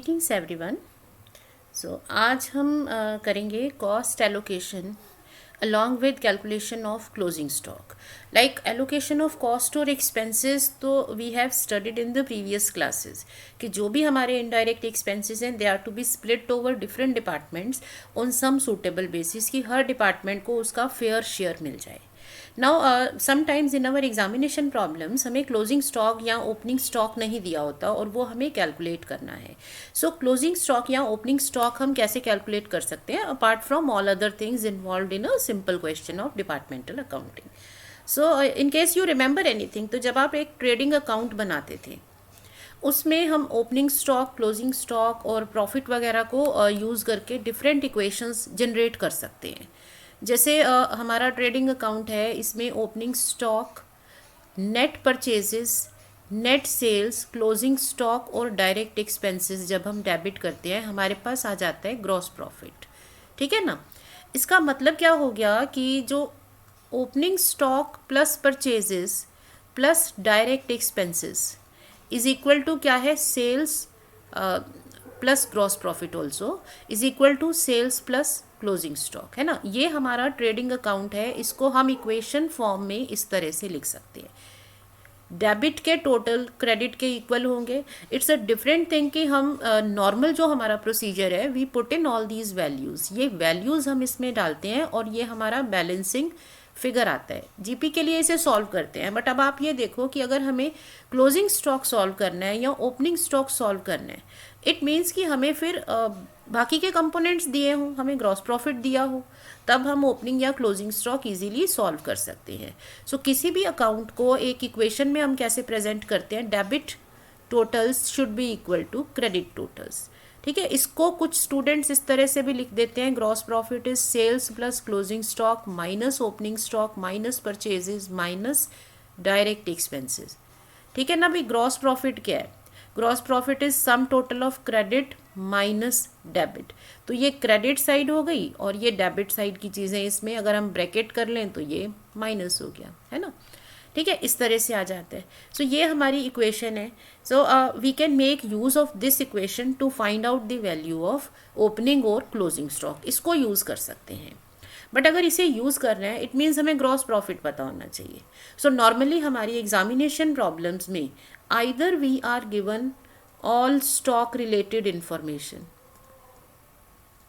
Greetings everyone. आज हम करेंगे cost allocation along with calculation of closing stock. Like allocation of cost और expenses तो we have studied in the previous classes कि जो भी हमारे इनडायरेक्ट एक्सपेंसेस हैं they are to be split over different departments on some suitable basis कि हर department को उसका फेयर शेयर मिल जाए। Now sometimes in our examination problems हमें क्लोजिंग स्टॉक या ओपनिंग स्टॉक नहीं दिया होता और वो हमें कैलकुलेट करना है। सो क्लोजिंग स्टॉक या ओपनिंग स्टॉक हम कैसे कैलकुलेट कर सकते हैं apart from all other things involve in a simple question of departmental accounting. So in case you remember anything, तो जब आप एक ट्रेडिंग अकाउंट बनाते थे उसमें हम ओपनिंग स्टॉक, क्लोजिंग स्टॉक और प्रॉफिट वगैरह को यूज़ करके डिफरेंट इक्वेशंस जनरेट कर सकते हैं। जैसे हमारा ट्रेडिंग अकाउंट है, इसमें opening stock, net purchases, net sales, closing stock और डायरेक्ट एक्सपेंसेस जब हम डेबिट करते हैं हमारे पास आ जाता है ग्रॉस प्रॉफिट। ठीक है ना। इसका मतलब क्या हो गया कि जो opening stock plus purchases plus direct expenses is equal to क्या है, sales plus gross profit also is equal to sales plus closing stock, है ना। ये हमारा ट्रेडिंग अकाउंट है, इसको हम इक्वेशन फॉर्म में इस तरह से लिख सकते हैं। डेबिट के टोटल क्रेडिट के इक्वल होंगे। इट्स अ डिफरेंट थिंग कि हम नॉर्मल जो हमारा प्रोसीजर है we put in all these values, ये वैल्यूज़ हम इसमें डालते हैं और ये हमारा बैलेंसिंग फिगर आता है। जीपी के लिए इसे सॉल्व करते हैं। बट अब आप ये देखो कि अगर हमें क्लोजिंग स्टॉक सॉल्व करना है या ओपनिंग स्टॉक सॉल्व करना है, इट मीन्स कि हमें फिर बाकी के कंपोनेंट्स दिए हों, हमें ग्रॉस प्रॉफिट दिया हो, तब हम ओपनिंग या क्लोजिंग स्टॉक इजीली सॉल्व कर सकते हैं। सो किसी भी अकाउंट को एक इक्वेशन में हम कैसे प्रेजेंट करते हैं, debit totals should be equal to credit totals. ठीक है, इसको कुछ स्टूडेंट्स इस तरह से भी लिख देते हैं, gross profit is sales plus closing stock minus opening stock minus purchases minus direct expenses. ठीक है ना। भाई ग्रॉस प्रॉफिट क्या है, gross profit is sum total of credit minus debit. तो ये क्रेडिट साइड हो गई और ये डेबिट साइड की चीज़ें, इसमें अगर हम ब्रैकेट कर लें तो ये माइनस हो गया, है ना। ठीक है, इस तरह से आ जाता है। सो ये हमारी इक्वेशन है। So we can make use of this equation to find out the value of opening और क्लोजिंग स्टॉक। इसको यूज़ कर सकते हैं। बट अगर इसे यूज़ कर रहे हैं इट मीन्स हमें ग्रॉस प्रॉफिट पता होना चाहिए। सो नॉर्मली हमारी एग्जामिनेशन प्रॉब्लम्स में either we are given all stock related information,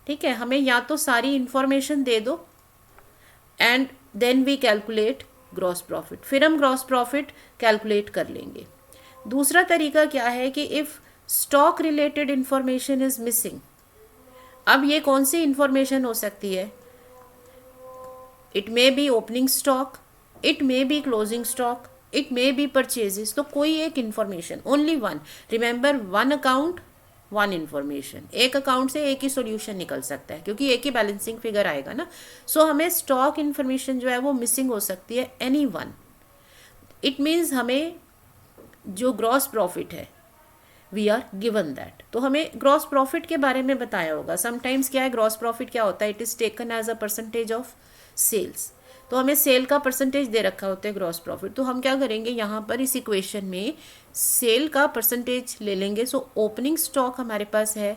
ठीक है, हमें या तो सारी इंफॉर्मेशन दे दो and then we calculate gross profit, फिर हम ग्रॉस प्रॉफिट कैलकुलेट कर लेंगे। दूसरा तरीका क्या है कि if stock related information is missing, अब ये कौन सी इंफॉर्मेशन हो सकती है, it may be opening stock, it may be closing stock, it may be purchases. तो कोई एक information, only one, remember one account one information, एक अकाउंट से एक ही सॉल्यूशन निकल सकता है क्योंकि एक ही बैलेंसिंग फिगर आएगा ना। सो हमें स्टॉक इन्फॉर्मेशन जो है वो मिसिंग हो सकती है, एनी वन। इट मीन्स हमें जो ग्रॉस प्रॉफिट है वी आर गिवन दैट, तो हमें ग्रॉस प्रॉफिट के बारे में बताया होगा। समटाइम्स क्या है, ग्रॉस प्रॉफिट क्या होता है, it is taken as a percentage of sales. तो हमें सेल का परसेंटेज दे रखा होता है ग्रॉस प्रॉफिट, तो हम क्या करेंगे यहाँ पर इस इक्वेशन में सेल का परसेंटेज ले लेंगे। सो ओपनिंग स्टॉक हमारे पास है,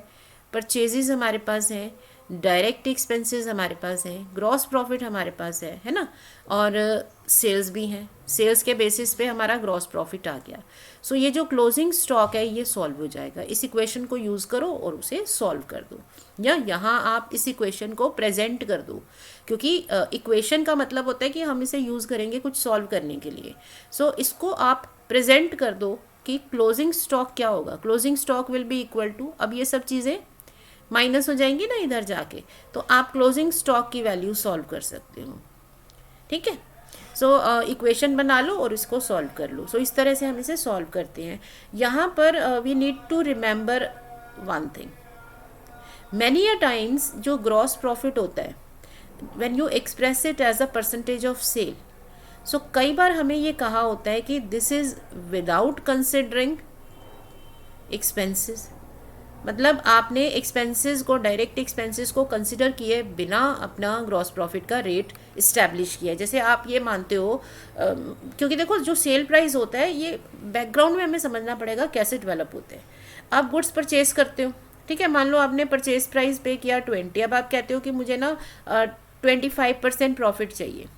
परचेजेस हमारे पास हैं, डायरेक्ट एक्सपेंसेस हमारे पास हैं, ग्रॉस प्रॉफिट हमारे पास है ना, और सेल्स भी हैं। सेल्स के बेसिस पे हमारा ग्रॉस प्रॉफिट आ गया। सो ये जो क्लोजिंग स्टॉक है ये सॉल्व हो जाएगा। इस इक्वेशन को यूज़ करो और उसे सॉल्व कर दो, या यहाँ आप इस इक्वेशन को प्रेजेंट कर दो, क्योंकि इक्वेशन का मतलब होता है कि हम इसे यूज़ करेंगे कुछ सॉल्व करने के लिए। सो इसको आप प्रेजेंट कर दो कि क्लोजिंग स्टॉक क्या होगा। Closing stock will be equal to, अब ये सब चीज़ें माइनस हो जाएंगी ना इधर जाके, तो आप क्लोजिंग स्टॉक की वैल्यू सॉल्व कर सकते हो। ठीक है, सो इक्वेशन बना लो और इसको सॉल्व कर लो। सो इस तरह से हम इसे सॉल्व करते हैं। यहाँ पर we need to remember one thing, many a times जो ग्रॉस प्रॉफिट होता है when you express it as a percentage of sale, so कई बार हमें ये कहा होता है कि this is without considering expenses. मतलब आपने एक्सपेंसेस को, डायरेक्ट एक्सपेंसेस को कंसिडर किए बिना अपना ग्रॉस प्रॉफिट का रेट इस्टेब्लिश किया। जैसे आप ये मानते हो, क्योंकि देखो जो सेल प्राइस होता है ये बैकग्राउंड में हमें समझना पड़ेगा कैसे डेवलप होते हैं। आप गुड्स परचेज करते हो, ठीक है, मान लो आपने परचेज प्राइस पे किया 20, अब आप कहते हो कि मुझे ना 25% प्रॉफिट चाहिए।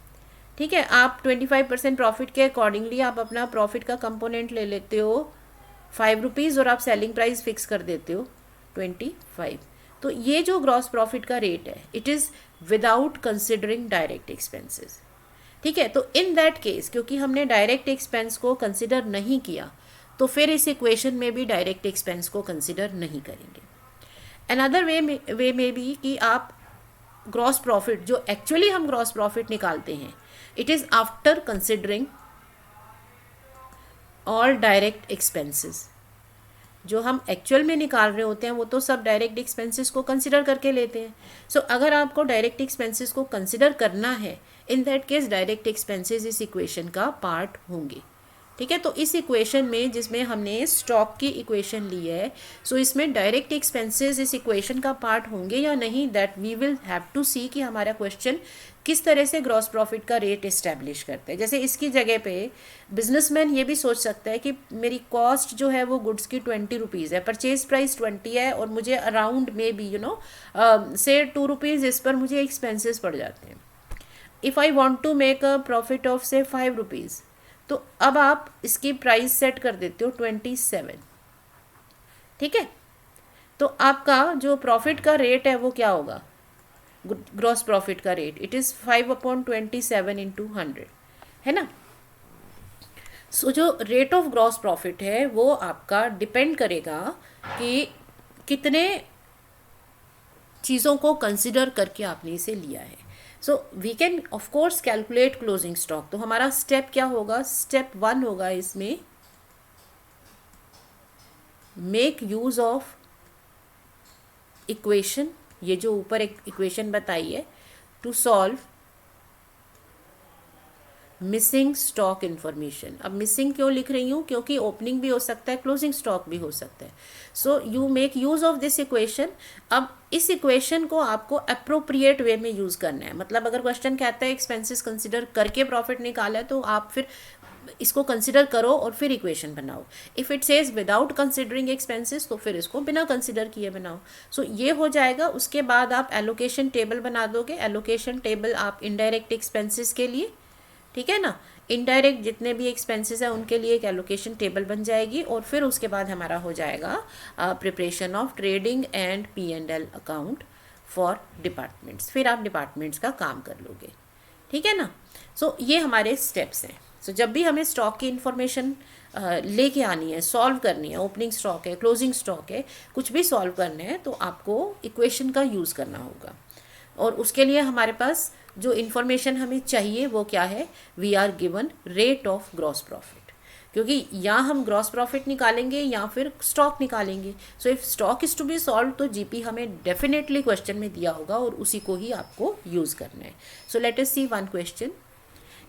ठीक है, आप 25% प्रॉफिट के अकॉर्डिंगली आप अपना प्रॉफिट का कंपोनेंट ले लेते हो 5 रुपीज़ और आप सेलिंग प्राइस फिक्स कर देते हो 25। तो ये जो ग्रॉस प्रॉफिट का रेट है it is without considering direct expenses. ठीक है, तो इन दैट केस क्योंकि हमने डायरेक्ट एक्सपेंस को कंसिडर नहीं किया तो फिर इस इक्वेशन में भी डायरेक्ट एक्सपेंस को कंसिडर नहीं करेंगे। अनदर वे में भी कि आप ग्रॉस प्रॉफिट जो एक्चुअली हम ग्रॉस प्रॉफिट निकालते हैं it is after considering all direct expenses. जो हम एक्चुअल में निकाल रहे होते हैं वो तो सब डायरेक्ट एक्सपेंसेस को कंसिडर करके लेते हैं। सो अगर आपको डायरेक्ट एक्सपेंसेस को कंसिडर करना है in that case direct expenses इस इक्वेशन का पार्ट होंगे। ठीक है, तो इस इक्वेशन में जिसमें हमने स्टॉक की इक्वेशन ली है सो इसमें डायरेक्ट एक्सपेंसेस इस इक्वेशन का पार्ट होंगे या नहीं that we will have to see कि हमारा क्वेश्चन किस तरह से ग्रॉस प्रॉफिट का रेट इस्टेब्लिश करते हैं। जैसे इसकी जगह पे बिजनेसमैन ये भी सोच सकता है कि मेरी कॉस्ट जो है वो गुड्स की 20 रुपीज़ है, परचेज प्राइस 20 है और मुझे अराउंड में बी से 2 रुपीज़ इस पर मुझे एक्सपेंसेस पड़ जाते हैं। If I want to make a profit of से 5 रुपीज़ तो अब आप इसकी प्राइस सेट कर देते हो 27। ठीक है, तो आपका जो प्रॉफिट का रेट है वो क्या होगा, ग्रॉस प्रॉफिट का रेट इट इज़ 5/27 इंटू 100 है ना। सो जो रेट ऑफ ग्रॉस प्रॉफिट है वो आपका डिपेंड करेगा कि कितने चीज़ों को कंसिडर करके आपने इसे लिया है। So we can of course calculate closing stock. तो हमारा स्टेप क्या होगा, स्टेप 1 होगा इसमें मेक यूज ऑफ इक्वेशन, ये जो ऊपर एक इक्वेशन बताई है, to solve missing stock information. अब मिसिंग क्यों लिख रही हूँ, क्योंकि ओपनिंग भी हो सकता है क्लोजिंग स्टॉक भी हो सकता है। So you make use of this equation. अब इस इक्वेशन को आपको अप्रोप्रिएट वे में यूज़ करना है। मतलब अगर क्वेश्चन कहता है एक्सपेंसेस कंसिडर करके प्रॉफिट निकाला है तो आप फिर इसको कंसिडर करो और फिर इक्वेशन बनाओ। If it says without considering expenses तो फिर इसको बिना कंसिडर किए बनाओ। सो ये हो जाएगा। उसके बाद आप एलोकेशन टेबल बना दोगे। एलोकेशन टेबल आप इनडायरेक्ट एक्सपेंसेस के लिए, ठीक है ना, इनडायरेक्ट जितने भी एक्सपेंसेस हैं उनके लिए एक एलोकेशन टेबल बन जाएगी। और फिर उसके बाद हमारा हो जाएगा preparation of trading and P&L account for departments. फिर आप डिपार्टमेंट्स का काम कर लोगे। ठीक है ना। सो ये हमारे स्टेप्स हैं। सो जब भी हमें स्टॉक की इंफॉर्मेशन लेके आनी है, सॉल्व करनी है, ओपनिंग स्टॉक है, क्लोजिंग स्टॉक है, कुछ भी सॉल्व करना है तो आपको इक्वेशन का यूज़ करना होगा। और उसके लिए हमारे पास जो इन्फॉर्मेशन हमें चाहिए वो क्या है, we are given rate of gross profit. क्योंकि या हम ग्रॉस प्रॉफिट निकालेंगे या फिर स्टॉक निकालेंगे। So if stock is to be solve तो जीपी हमें डेफिनेटली क्वेश्चन में दिया होगा और उसी को ही आपको यूज़ करना है। So let us see one question.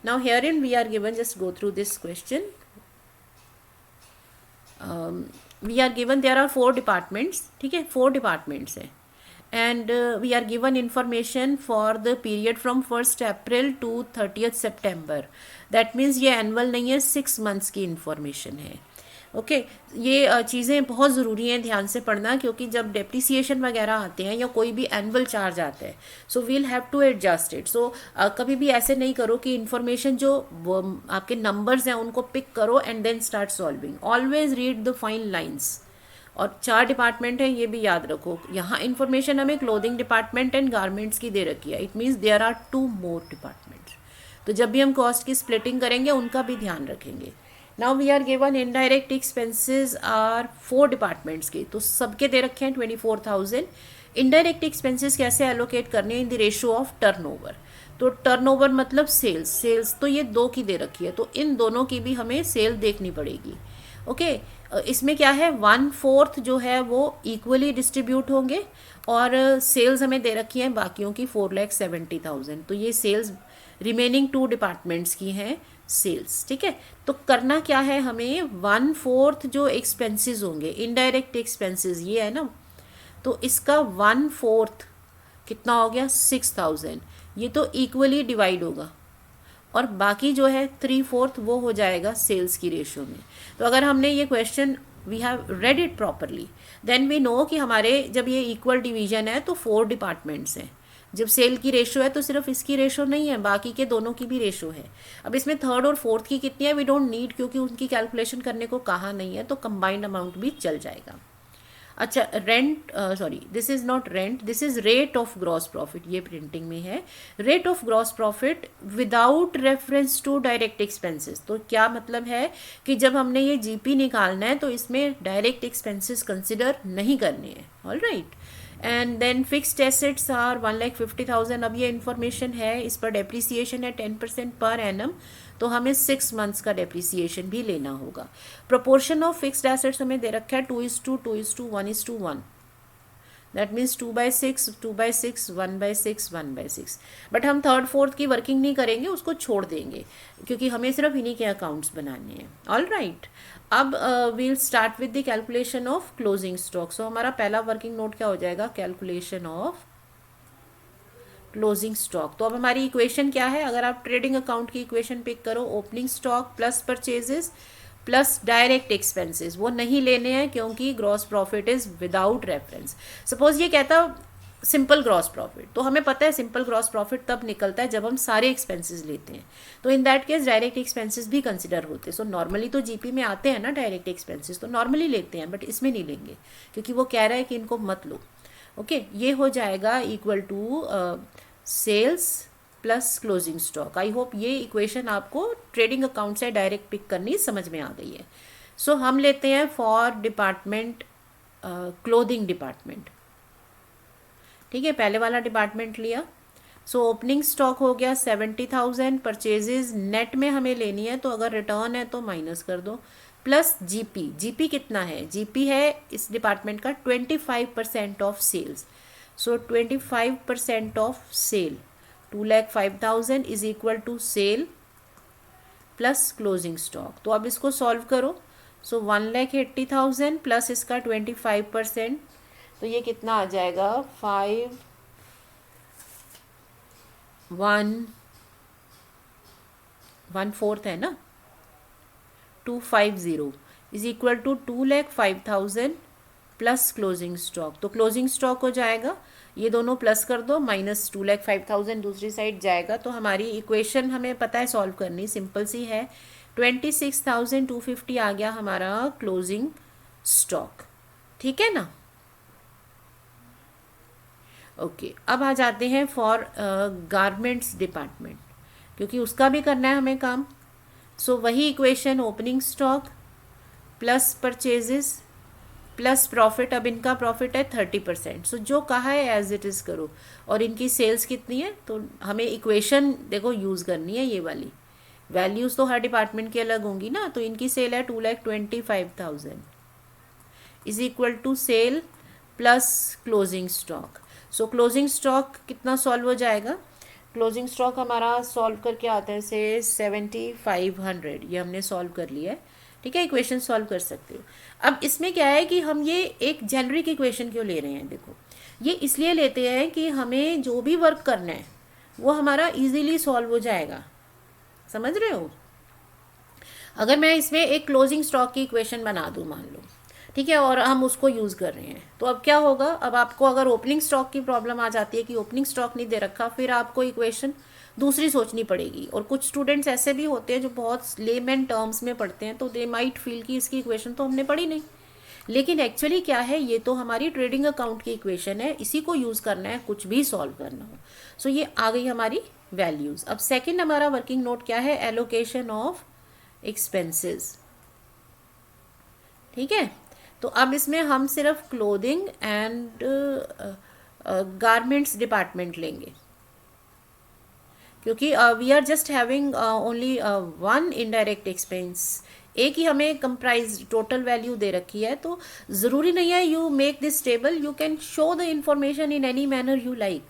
Now herein we are given, just go through this question. We are given there are 4 departments. ठीक है, 4 डिपार्टमेंट्स हैं and we are given information for the period from 1st April to 30th September. That means ये annual नहीं है, 6 months की information है। Okay ये चीज़ें बहुत ज़रूरी हैं, ध्यान से पढ़ना, क्योंकि जब डेप्रिसिएशन वगैरह आते हैं या कोई भी एनुअल चार्ज आता है so we'll have to adjust it. So कभी भी ऐसे नहीं करो कि इन्फॉर्मेशन जो आपके नंबर्स हैं उनको पिक करो and then start solving. Always read the fine lines. और 4 डिपार्टमेंट है ये भी याद रखो। यहाँ इन्फॉर्मेशन हमें क्लोथिंग डिपार्टमेंट एंड गारमेंट्स की दे रखी है। It means there are 2 more departments. तो जब भी हम कॉस्ट की स्प्लिटिंग करेंगे उनका भी ध्यान रखेंगे। Now we are given indirect expenses are 4 departments की, तो सबके दे रखे हैं 24,000। इनडायरेक्ट एक्सपेंसेस कैसे एलोकेट करने, in the ratio of turnover. तो टर्नओवर मतलब सेल्स। सेल्स तो ये 2 की दे रखी है, तो इन दोनों की भी हमें सेल देखनी पड़ेगी। ओके इसमें क्या है, 1/4 जो है वो इक्वली डिस्ट्रीब्यूट होंगे और सेल्स हमें दे रखी हैं बाकियों की 4,70,000। तो ये सेल्स रिमेनिंग 2 डिपार्टमेंट्स की हैं सेल्स। ठीक है, तो करना क्या है हमें, 1/4 जो एक्सपेंसेस होंगे इनडायरेक्ट एक्सपेंसेस ये है ना, तो इसका 1/4 कितना हो गया 6,000। ये तो इक्वली डिवाइड होगा और बाकी जो है 3/4 वो हो जाएगा सेल्स की रेशियो में। तो अगर हमने ये question we have read it properly, then we know कि हमारे जब ये इक्वल डिवीजन है तो 4 डिपार्टमेंट्स हैं। जब सेल की रेशो है तो सिर्फ इसकी रेशो नहीं है, बाकी के दोनों की भी रेशो है। अब इसमें थर्ड और फोर्थ की कितनी है वी डोंट नीड, क्योंकि उनकी कैलकुलेशन करने को कहा नहीं है, तो कंबाइंड अमाउंट भी चल जाएगा। अच्छा, rent, sorry this is not rent, this is rate of gross profit, ये प्रिंटिंग में है। Rate of gross profit without reference to direct expenses. तो क्या मतलब है कि जब हमने ये जीपी निकालना है तो इसमें डायरेक्ट एक्सपेंसेस कंसिडर नहीं करने हैं। All right, and then fixed assets are 1,50,000। अब ये इन्फॉर्मेशन है, इस पर डेप्रिसिएशन है 10% पर एनम, तो हमें 6 मंथ्स का डेप्रिसिएशन भी लेना होगा। प्रोपोर्शन ऑफ फिक्स्ड एसेट्स हमें दे रखा है 2:2:1:1, दैट मीन्स 2/6, 2/6, 1/6, 1/6। बट हम थर्ड फोर्थ की वर्किंग नहीं करेंगे, उसको छोड़ देंगे, क्योंकि हमें सिर्फ इन्हीं के अकाउंट्स बनाने हैं। ऑल राइट, अब we'll start with the calculation of closing stock. So हमारा पहला वर्किंग नोट क्या हो जाएगा, कैलकुलेशन ऑफ क्लोजिंग स्टॉक। तो अब हमारी इक्वेशन क्या है, अगर आप ट्रेडिंग अकाउंट की इक्वेशन पिक करो, opening stock plus purchases plus direct expenses, वो नहीं लेने हैं क्योंकि gross profit is without reference. Suppose ये कहता सिंपल ग्रॉस प्रॉफिट, तो हमें पता है सिंपल ग्रॉस प्रॉफिट तब निकलता है जब हम सारे एक्सपेंसेस लेते हैं, तो in that case direct expenses भी कंसिडर होते हैं। सो नॉर्मली तो जीपी में आते हैं ना डायरेक्ट एक्सपेंसेस, तो नॉर्मली लेते हैं, बट इसमें नहीं लेंगे क्योंकि वो कह रहा है कि इनको मत लो। ओके, ये हो जाएगा equal to sales plus closing stock. I hope ये इक्वेशन आपको ट्रेडिंग अकाउंट से डायरेक्ट पिक करनी समझ में आ गई है। सो हम लेते हैं फॉर डिपार्टमेंट क्लोथिंग डिपार्टमेंट, ठीक है, पहले वाला डिपार्टमेंट लिया। सो ओपनिंग स्टॉक हो गया 70,000, परचेजेज नेट में हमें लेनी है, तो अगर रिटर्न है तो माइनस कर दो, प्लस जीपी। जीपी कितना है, जीपी है इस डिपार्टमेंट का 25% of sales. So 25% of sale 2,05,000 is equal to sale plus closing stock. तो अब इसको सॉल्व करो। सो 1,80,000 प्लस इसका 25%, तो ये कितना आ जाएगा 1/4 है ना, 250 is equal to 2,05,000 plus closing stock. तो क्लोजिंग स्टॉक हो जाएगा, ये दोनों प्लस कर दो, माइनस 2,05,000 दूसरी साइड जाएगा। तो हमारी इक्वेशन हमें पता है सॉल्व करनी, सिंपल सी है। 26,250 आ गया हमारा क्लोजिंग स्टॉक, ठीक है ना। ओके, अब आ जाते हैं फॉर गारमेंट्स डिपार्टमेंट, क्योंकि उसका भी करना है हमें काम। सो वही equation, opening stock plus purchases plus profit. अब इनका प्रॉफिट है 30%, सो जो कहा है एज इट इज़ करो। और इनकी सेल्स कितनी है, तो हमें इक्वेशन देखो यूज़ करनी है, ये वाली वैल्यूज़ तो हर डिपार्टमेंट की अलग होंगी ना। तो इनकी सेल है 2,25,000 is equal to sale plus closing stock. So closing stock कितना सॉल्व हो जाएगा, क्लोजिंग स्टॉक हमारा सॉल्व करके आता है से 7,500, ये हमने सॉल्व कर लिया है, ठीक है, इक्वेशन सॉल्व कर सकते हो। अब इसमें क्या है कि हम ये एक जेनरिक इक्वेशन क्यों ले रहे हैं, देखो ये इसलिए लेते हैं कि हमें जो भी वर्क करना है वो हमारा इजीली सॉल्व हो जाएगा, समझ रहे हो। अगर मैं इसमें एक क्लोजिंग स्टॉक की इक्वेशन बना दूँ मान लो, ठीक है, और हम उसको यूज़ कर रहे हैं, तो अब क्या होगा, अब आपको अगर ओपनिंग स्टॉक की प्रॉब्लम आ जाती है कि ओपनिंग स्टॉक नहीं दे रखा, फिर आपको इक्वेशन दूसरी सोचनी पड़ेगी। और कुछ स्टूडेंट्स ऐसे भी होते हैं जो बहुत लेमैन टर्म्स में पढ़ते हैं, तो दे माइट फील कि इसकी इक्वेशन तो हमने पढ़ी नहीं, लेकिन एक्चुअली क्या है, ये तो हमारी ट्रेडिंग अकाउंट की इक्वेशन है, इसी को यूज़ करना है कुछ भी सॉल्व करना हो। सो ये आ गई हमारी वैल्यूज़। अब सेकेंड हमारा वर्किंग नोट क्या है, एलोकेशन ऑफ एक्सपेंसेस, ठीक है। तो अब इसमें हम सिर्फ क्लोथिंग एंड गारमेंट्स डिपार्टमेंट लेंगे, क्योंकि we are just having only one indirect expense, एक ही हमें कंप्राइज टोटल वैल्यू दे रखी है। तो ज़रूरी नहीं है you make this table, you can show the information in any manner you like.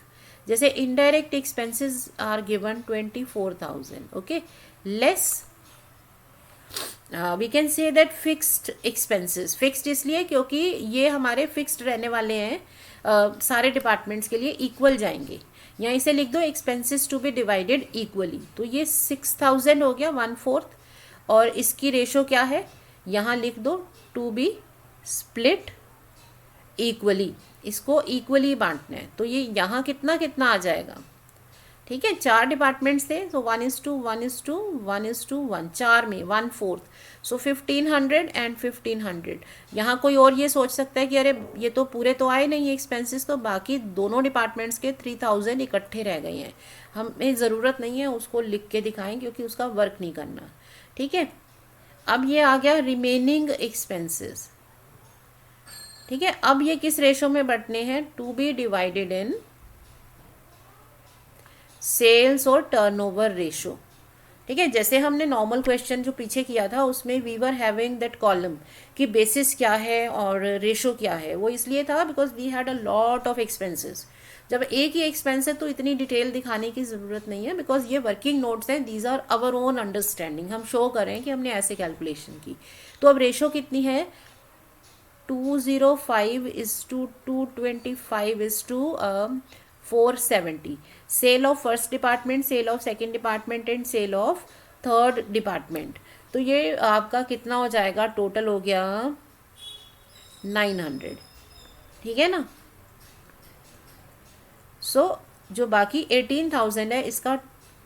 जैसे indirect expenses are given 24,000, okay, less we can say that fixed expenses. Fixed इसलिए क्योंकि ये हमारे फिक्स्ड रहने वाले हैं, सारे डिपार्टमेंट्स के लिए इक्वल जाएंगे। यहाँ इसे लिख दो expenses to be divided equally. तो ये 6,000 हो गया 1/4, और इसकी रेशो क्या है, यहाँ लिख दो टू बी स्प्लिट इक्वली, इसको इक्वली बांटना है। तो ये यहाँ कितना कितना आ जाएगा, ठीक है, 4 डिपार्टमेंट्स थे, तो 1:1:1:1:1, 4 में 1/4, सो 1500 एंड 1500। यहाँ कोई और ये सोच सकता है कि अरे ये तो पूरे तो आए नहीं एक्सपेंसेस, तो बाकी दोनों डिपार्टमेंट्स के 3000 इकट्ठे रह गए हैं, हमें ज़रूरत नहीं है उसको लिख के दिखाएं क्योंकि उसका वर्क नहीं करना, ठीक है। अब ये आ गया रिमेनिंग एक्सपेंसेस, ठीक है। अब ये किस रेशो में बंटने हैं, to be divided in sales और टर्नओवर रेशो, ठीक है। जैसे हमने नॉर्मल क्वेश्चन जो पीछे किया था उसमें we were having that column कि बेसिस क्या है और रेशो क्या है, वो इसलिए था because we had a lot of expenses. जब एक ही एक्सपेंस है तो इतनी डिटेल दिखाने की ज़रूरत नहीं है, बिकॉज ये वर्किंग नोट्स हैं, these are our own understanding, हम शो करें कि हमने ऐसे कैलकुलेशन की। तो अब रेशो कितनी है, 205:225:470, sale of first department, sale of second department and sale of third department. तो ये आपका कितना हो जाएगा, टोटल हो गया 900, ठीक है ना। सो जो बाकी 18,000 है इसका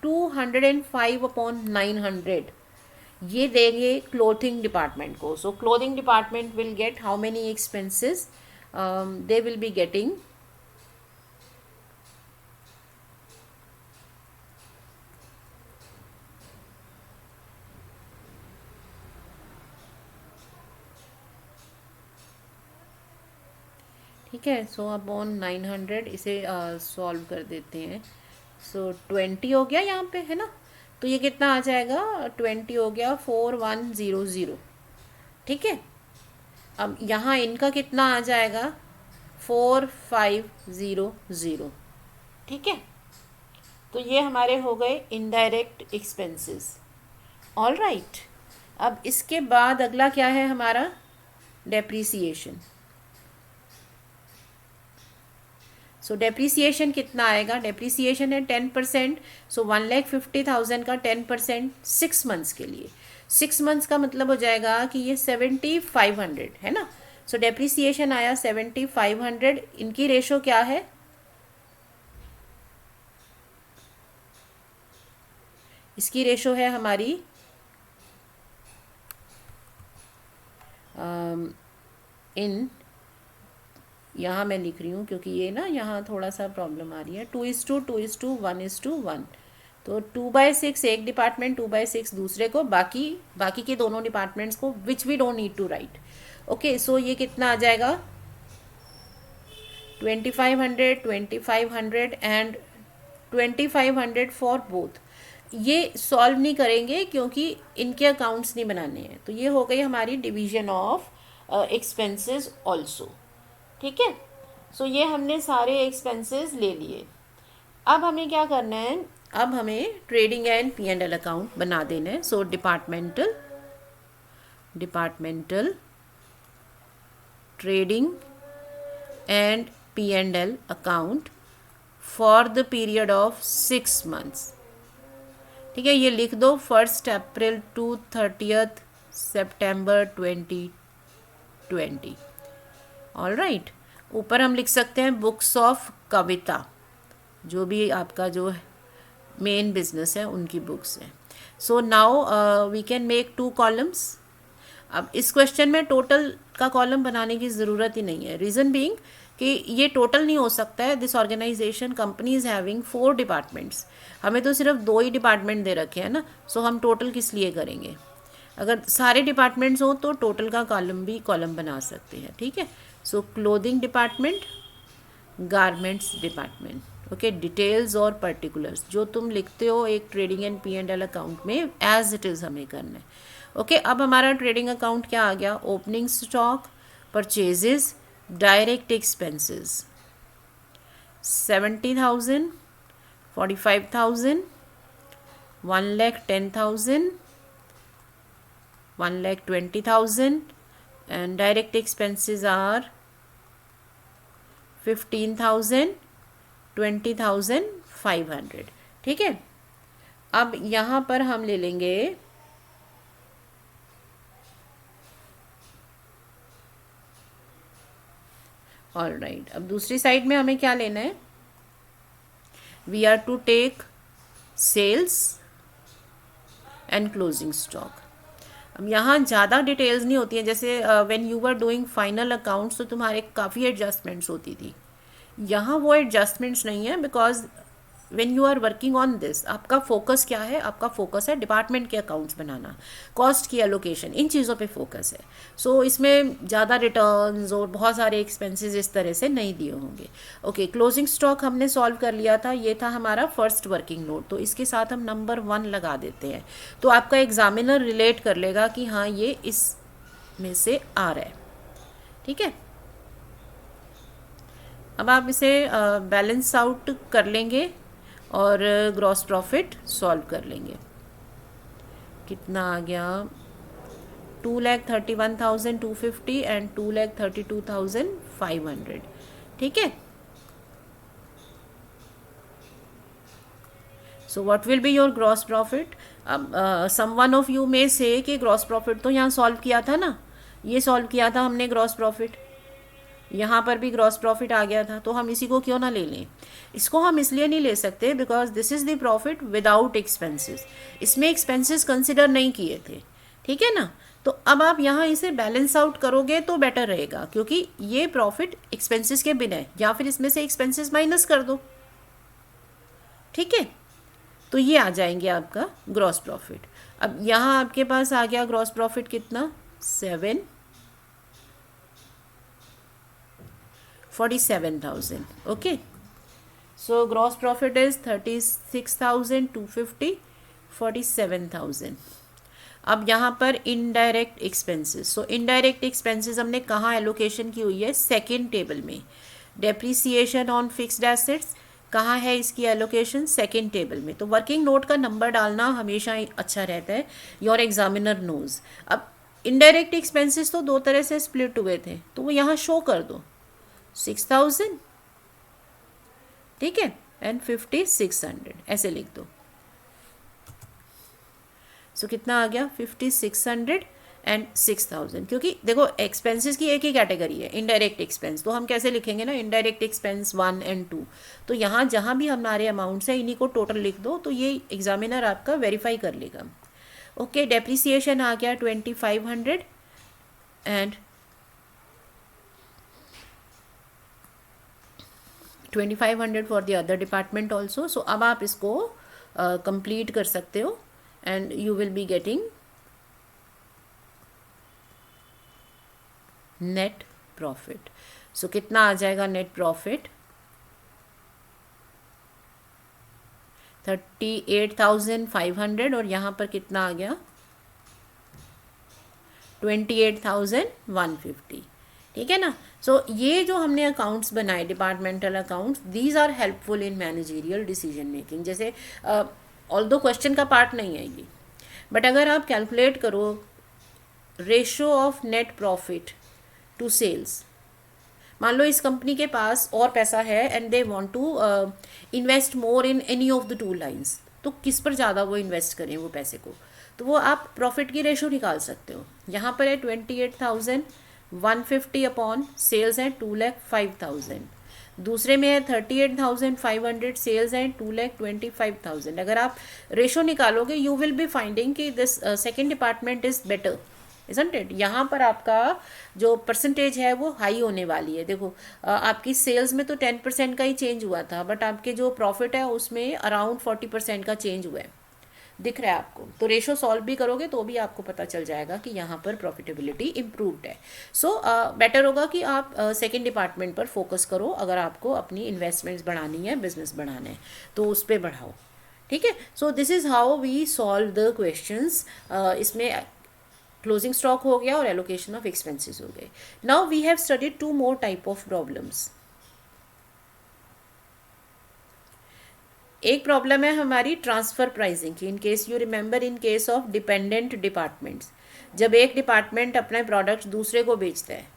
205/900 ये देंगे क्लोथिंग डिपार्टमेंट को। So clothing department will get how many expenses, they will be getting ठीक है। सो अपॉन 900 इसे सॉल्व कर देते हैं। सो 20 हो गया यहाँ पे, है ना। तो ये कितना आ जाएगा, 20 हो गया 4100, ठीक है। अब यहाँ इनका कितना आ जाएगा, 4500, ठीक है। तो ये हमारे हो गए इनडायरेक्ट एक्सपेंसेस, ऑल राइट। अब इसके बाद अगला क्या है हमारा, डेप्रीसिएशन। सो डेप्रीसिएशन कितना आएगा, डेप्रीसिएशन है 10%, सो 1,50,000 का 10% 6 मंथ्स के लिए, 6 मंथ्स का मतलब हो जाएगा कि ये 7,500 है ना। सो डेप्रीसिएशन आया 7,500, इनकी रेशो क्या है, इसकी रेशो है हमारी इन, यहाँ मैं लिख रही हूँ क्योंकि ये ना यहाँ थोड़ा सा प्रॉब्लम आ रही है, 2:2:1:1, तो 2/6 एक डिपार्टमेंट, 2/6 दूसरे को, बाकी के दोनों डिपार्टमेंट्स को, which we don't need to write. Okay, so ये कितना आ जाएगा, 2,500, 2,500 एंड 2,500 फॉर बोथ। ये सॉल्व नहीं करेंगे क्योंकि इनके अकाउंट्स नहीं बनाने हैं। तो ये हो गई हमारी डिवीजन ऑफ एक्सपेंसेस ऑल्सो, ठीक है। सो ये हमने सारे एक्सपेंसेस ले लिए। अब हमें क्या करना है, अब हमें ट्रेडिंग एंड P&L अकाउंट बना देना है। So departmental trading and P&L account for the period of 6 months, ठीक है। ये लिख दो 1 अप्रैल टू 30 सितंबर 2020, ऑल राइट। ऊपर हम लिख सकते हैं बुक्स ऑफ कविता, जो भी आपका जो मेन बिजनेस है उनकी बुक्स हैं। So now we can make 2 columns. अब इस क्वेश्चन में टोटल का कॉलम बनाने की ज़रूरत ही नहीं है, रीज़न बीइंग कि ये टोटल नहीं हो सकता है। This organisation company is having 4 departments, हमें तो सिर्फ 2 ही डिपार्टमेंट दे रखे हैं ना। सो हम टोटल किस लिए करेंगे, अगर सारे डिपार्टमेंट्स हों तो टोटल का कॉलम भी कॉलम बना सकते हैं, ठीक है। So clothing department, garments department, okay. Details और पर्टिकुलर्स जो तुम लिखते हो एक ट्रेडिंग एंड P&L अकाउंट में, एज इट इज़ हमें करना है, ओके। अब हमारा ट्रेडिंग अकाउंट क्या आ गया, opening stock, purchases, direct expenses 70,000, 45,000, 1,10,000, 1,20,000 and direct expenses are 15,000, 20,500, ठीक है। अब यहाँ पर हम ले लेंगे ऑल राइट, अब दूसरी साइड में हमें क्या लेना है, we are to take sales and closing stock. अब यहाँ ज़्यादा डिटेल्स नहीं होती हैं, जैसे when you were doing final accounts तो तुम्हारे काफ़ी एडजस्टमेंट्स होती थी, यहाँ वो एडजस्टमेंट्स नहीं है, because when you are working on this आपका फोकस क्या है, आपका फोकस है डिपार्टमेंट के अकाउंट्स बनाना, कॉस्ट की एलोकेशन, इन चीज़ों पे फोकस है। सो इसमें ज़्यादा रिटर्न्स और बहुत सारे एक्सपेंसेस इस तरह से नहीं दिए होंगे। ओके, क्लोजिंग स्टॉक हमने सॉल्व कर लिया था, ये था हमारा फर्स्ट वर्किंग नोट, तो इसके साथ हम नंबर 1 लगा देते हैं, तो आपका एग्जामिनर रिलेट कर लेगा कि हाँ ये इस में से आ रहा है। ठीक है, अब आप इसे बैलेंस आउट कर लेंगे और ग्रॉस प्रॉफिट सॉल्व कर लेंगे। कितना आ गया, 2,31,250 एंड 2,32,500। ठीक है, so what will be your gross profit. अब सम वन ऑफ यू में से कि ग्रॉस प्रॉफिट तो यहाँ सॉल्व किया था ना, ये सॉल्व किया था हमने ग्रॉस प्रॉफिट, यहाँ पर भी ग्रॉस प्रॉफिट आ गया था, तो हम इसी को क्यों ना ले लें। इसको हम इसलिए नहीं ले सकते because this is the profit without expenses, इसमें एक्सपेंसेस कंसिडर नहीं किए थे। ठीक है ना, तो अब आप यहाँ इसे बैलेंस आउट करोगे तो बेटर रहेगा, क्योंकि ये प्रॉफिट एक्सपेंसेस के बिना है, या फिर इसमें से एक्सपेंसेस माइनस कर दो। ठीक है, तो ये आ जाएंगे आपका ग्रॉस प्रॉफिट। अब यहाँ आपके पास आ गया ग्रॉस प्रॉफिट कितना, 47,000। Okay, so gross profit is 36,250, 47,000। अब यहाँ पर इनडायरेक्ट एक्सपेंसेस, सो इनडायरेक्ट एक्सपेंसेस हमने कहाँ एलोकेशन की हुई है, सेकेंड टेबल में। डेप्रीसिएशन ऑन फिक्स्ड एसेट्स कहाँ है इसकी एलोकेशन, सेकेंड टेबल में। तो वर्किंग नोट का नंबर डालना हमेशा अच्छा रहता है, योर एग्जामिनर नोज। अब इनडायरेक्ट एक्सपेंसेस तो दो तरह से स्प्लिट हुए थे, तो वो यहाँ शो कर दो, 6,000, ठीक है, एंड 5,600 ऐसे लिख दो। सो कितना आ गया, 5,600 एंड 6,000। क्योंकि देखो एक्सपेंसेस की एक ही कैटेगरी है इनडायरेक्ट एक्सपेंस, तो हम कैसे लिखेंगे ना, इनडायरेक्ट एक्सपेंस 1 एंड 2। तो यहाँ जहाँ भी हमारे अमाउंट्स हैं इन्हीं को टोटल लिख दो, तो ये एग्जामिनर आपका वेरीफाई कर लेगा। ओके, डेप्रीसिएशन आ गया 2,500 and 2,500 for the other department also. So अब आप इसको कंप्लीट कर सकते हो and you will be getting net profit. So कितना आ जाएगा नेट प्रॉफिट, 38,500 और यहाँ पर कितना आ गया, 28,150। ठीक है ना। सो ये जो हमने अकाउंट्स बनाए departmental accounts, these are helpful in managerial decision making. जैसे ऑल्दो क्वेश्चन का पार्ट नहीं है ये, बट अगर आप कैलकुलेट करो ratio of net profit to sales, मान लो इस कंपनी के पास और पैसा है and they want to invest more in any of the two lines, तो किस पर ज़्यादा वो इन्वेस्ट करें वो पैसे को, तो वो आप प्रॉफिट की रेशो निकाल सकते हो। यहाँ पर है 28,150 अपॉन सेल्स हैं 2,05,000, दूसरे में है 38,500 सेल्स हैं 2,25,000। अगर आप रेशो निकालोगे यू विल बी फाइंडिंग कि this second department is better, isn't it. यहाँ पर आपका जो परसेंटेज है वो हाई होने वाली है। देखो आपकी सेल्स में तो 10% का ही चेंज हुआ था, बट आपके जो प्रॉफिट है उसमें अराउंड 40% का चेंज हुआ है, दिख रहा है आपको। तो रेशो सॉल्व भी करोगे तो भी आपको पता चल जाएगा कि यहाँ पर प्रॉफिटेबिलिटी इम्प्रूव्ड है। सो बेटर होगा कि आप सेकेंड डिपार्टमेंट पर फोकस करो, अगर आपको अपनी इन्वेस्टमेंट्स बढ़ानी है, बिजनेस बढ़ाना है तो उस पर बढ़ाओ। ठीक है, so this is how we solve the questions. इसमें क्लोजिंग स्टॉक हो गया और एलोकेशन ऑफ एक्सपेंसेस हो गए। Now we have studied 2 more type of problems. एक प्रॉब्लम है हमारी ट्रांसफर प्राइसिंग की। In case you remember, in case of dependent departments, जब एक डिपार्टमेंट अपने प्रोडक्ट्स दूसरे को बेचता है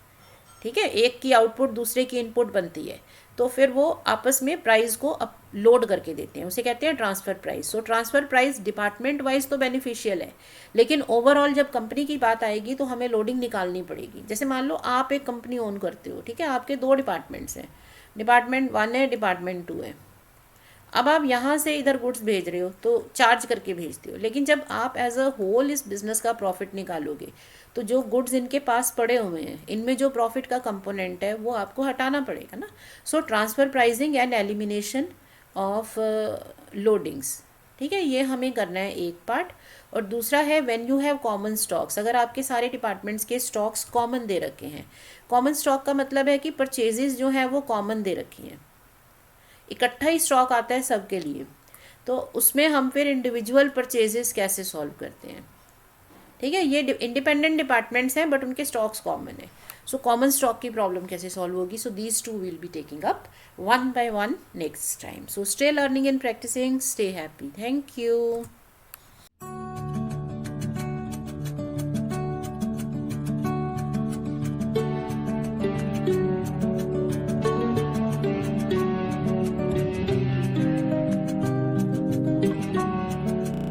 ठीक है, एक की आउटपुट दूसरे की इनपुट बनती है, तो फिर वो आपस में प्राइस को अप लोड करके देते हैं, उसे कहते हैं ट्रांसफ़र प्राइस। सो ट्रांसफ़र प्राइस डिपार्टमेंट वाइज तो बेनिफिशियल है, लेकिन ओवरऑल जब कंपनी की बात आएगी तो हमें लोडिंग निकालनी पड़ेगी। जैसे मान लो आप एक कंपनी ओन करते हो, ठीक है, आपके 2 डिपार्टमेंट्स हैं, डिपार्टमेंट 1 है, डिपार्टमेंट 2 है। अब आप यहाँ से इधर गुड्स भेज रहे हो तो चार्ज करके भेजते हो, लेकिन जब आप एज अ होल इस बिज़नेस का प्रॉफिट निकालोगे तो जो गुड्स इनके पास पड़े हुए हैं इनमें जो प्रॉफिट का कंपोनेंट है वो आपको हटाना पड़ेगा ना। So transfer pricing and elimination of loadings, ठीक है, ये हमें करना है एक पार्ट। और दूसरा है when you have common stocks, अगर आपके सारे डिपार्टमेंट्स के स्टॉक्स कॉमन दे रखे हैं। कॉमन स्टॉक का मतलब है कि परचेजेस जो हैं वो कॉमन दे रखी हैं, इकट्ठा ही स्टॉक आता है सबके लिए, तो उसमें हम फिर इंडिविजुअल परचेजेस कैसे सॉल्व करते हैं। ठीक है, ये इंडिपेंडेंट डिपार्टमेंट्स हैं बट उनके स्टॉक्स कॉमन है। सो कॉमन स्टॉक की प्रॉब्लम कैसे सॉल्व होगी, so these two will be taking up one by one next time. So stay learning and practising, stay happy, thank you.